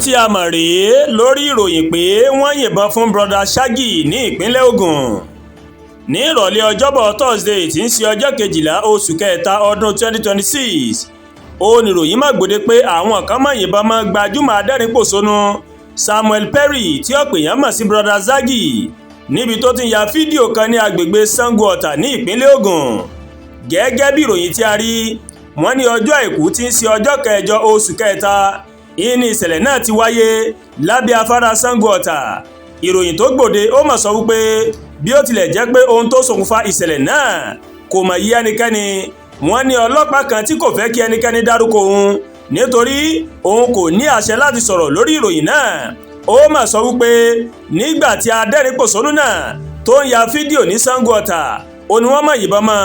tí a mọ̀ rèé lórí ìròyìn pé wọ́n yìnbọn fún Broda Shaggi ní ìpínlẹ̀ Ògùn ní ìrọ̀lẹ́ ọjọ́bọ̀ Thursday tí ń ṣe ọjọ́ 12 oṣù kẹta ọdún 2026 oníròyìn má gbòde pé àwọn kan mọ̀ yìnbọn mọ́ gbajúmọ̀ adẹ́rìnpòṣónú Samuel Perry tí ọ̀pọ̀ èèyàn mọ̀ sí Broda Shaggi níbi tó ti ń ya fídíò kan ní agbègbè Sango Ọ̀tà ní ìpínlẹ̀ Ògùn. Gẹ́gẹ́ bí ìròyìn tí a rí wọ́n ní ọjọ́ àìkú tí ń ṣe ọjọ́ kẹjọ oṣù kẹta ìní ìṣẹ̀lẹ̀ náà ti wáyé lábẹ́ afárá Sango Ọ̀tà. Ìròyìn tó gbòde ó mọ̀ sọ wípé bí ó tilẹ̀ jẹ́ pé ohun tó ṣokùnfà ìṣẹ̀lẹ̀ náà kò mọ̀ yí ẹnikẹ́ni, wọ́n ní ọlọ́pàá kan tí kò fẹ́ kí ẹnikẹ́ni dárúkọ òun nítorí òun kò ní àṣẹ láti sọ̀rọ̀ lórí ìròyìn náà. Ó mọ̀ sọ wípé nígbà tí adẹ́rìnpòṣónú náà tó ń ya fídíò ní Sango Ọ̀tà ó ní wọ́n mọ̀ yìnbọn mọ́.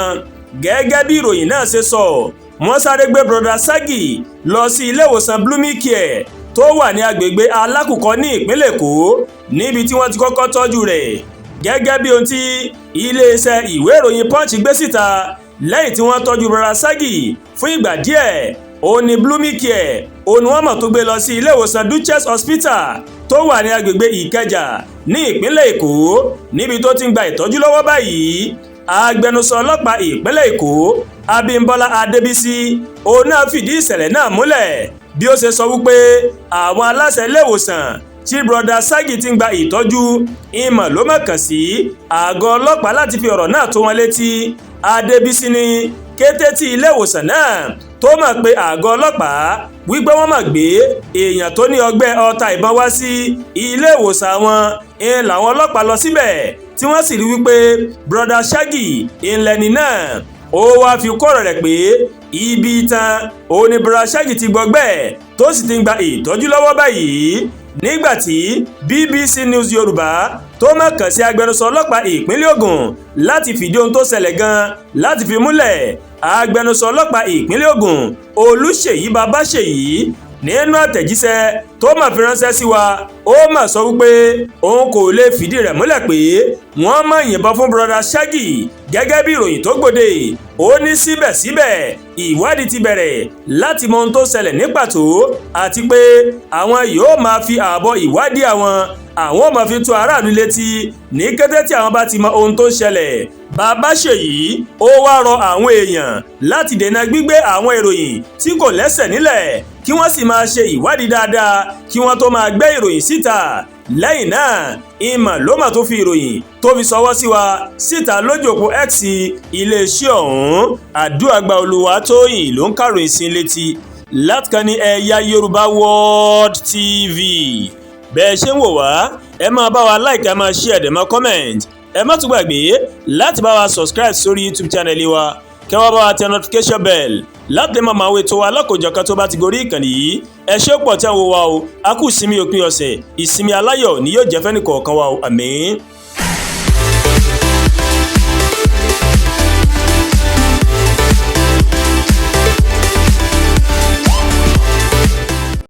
Gẹ́gẹ́ bí ìròyìn náà ṣe sọ, wọ́n sáré gbé Broda Shaggi lọ sí ilé ìwòsàn Care tó wà ní agbègbè Alákùkọ ní ìpínlẹ̀ Èkó níbi tí wọ́n ti kọ́kọ́ tọ́jú rẹ̀. Gẹ́gẹ́ bí ohun tí iléeṣẹ́ ìwé ìròyìn Punch gbé síta, lẹ́yìn tí wọ́n tọ́jú Broda Shaggi fún ìgbà díẹ̀ ó ní Care ó ní wọ́n mọ̀ tó gbé lọ sí ilé ìwòsàn Duchess Hospital tó wà ní agbègbè Ìkẹjà ní ìpínlẹ̀ Èkó níbi tó ti ń gba ìtọ́jú lọ́wọ́ báyìí. Agbẹnusọ ọlọ́pàá ìpínlẹ̀ Èkó Abímbọ́lá Adébísí òun náà fìdí ìṣẹ̀lẹ̀ náà múlẹ̀ bí ó ṣe sọ wípé àwọn aláṣẹ ilé ìwòsàn tí Broda Shaggi ti ń gba ìtọ́jú ìmọ̀ ló mọ̀ kàn sí àgọ́ ọlọ́pàá láti fi ọ̀rọ̀ náà tó wọn létí. Adébísí ní kété tí ilé ìwòsàn náà tó mọ̀ pé àgọ́ ọlọ́pàá wípé wọ́n máa gbé èèyàn tó ní ọgbẹ́ ọta ìbọn wá sí ilé ìwòsàn wọn làwọn ọlọ́pàá lọ síbẹ̀ tí wọ́n sì rí wípé Broda Shaggi ìlẹ́ni náà. Ó wáá fi kọ́rọ̀ rẹ̀ pé ibi ìtàn òun ni Broda Shaggi ti gbọgbẹ́ tó sì ti ń gba ìtọ́jú lọ́wọ́ báyìí. Nígbàtí BBC News Yorùbá tó máa kàn sí agbẹnusọ ọlọ́pàá ìpínlẹ̀ Ògùn láti fìdí ohun tó ṣẹlẹ̀ gan láti fi múlẹ̀, agbẹnusọ ọlọ́pàá ìpínlẹ̀ Ògùn Olúṣèyí Babáṣèyí nínú àtẹ̀jíṣẹ́ tó máa fi ránṣẹ́ sí wa ó máa sọ wípé òun kò lè fìdí rẹ̀ múlẹ̀ pé wọ́n máa yìnbọn fún Broda Shaggi gẹ́gẹ́ bí ìròyìn tó gbòde. Ó ní síbẹ̀síbẹ̀ ìwádìí ti bẹ̀rẹ̀ láti mọ ohun tó ṣẹlẹ̀ ní pàtó àti pé àwọn yóò máa fi ààbọ̀ ìwádìí àwọn ò máa fi tó aráàlú létí ní kété tí àwọn bá ti mọ ohun tó ṣẹlẹ̀. Babáṣèyí ó wá rọ àwọn èèyàn láti dènà gbígbé àwọn ìròyìn tí kò lẹ́sẹ̀ nílẹ̀ kí wọ́n sì máa ṣe ìwádìí dáadáa kí wọ́n tó máa gbé ìròyìn síta. Lẹ́yìn náà ìmọ̀ ló mà tó fi ìròyìn tó fi ṣọwọ́ sí wa síta lójú òpó X iléeṣẹ́ ọ̀hún. Àdúràgbà Olúwatóyìn ló ń kàròyìn sí létí láti kàn ní EyaYorubaWorldTv. Bẹ́ẹ̀ ṣe ń wò wá ẹ máa bá wa like, ẹ máa share, ẹ máa comment. Ẹ má tún gbàgbé láti bá wa subscribe sórí YouTube channel wa kẹ́ wá bá wa tẹ notification bell láti máa máa wo ètò wa alákòjọ̀kan tó bá ti gorí ìkànnì yìí. Ẹ ṣé pọ̀ tí a ń wo wa o, a kú ìsinmi òpin ọ̀sẹ̀, ìsinmi aláyọ̀ ni yóò jẹ́ fẹ́nìkọ̀ọ̀kan wa o, àmín.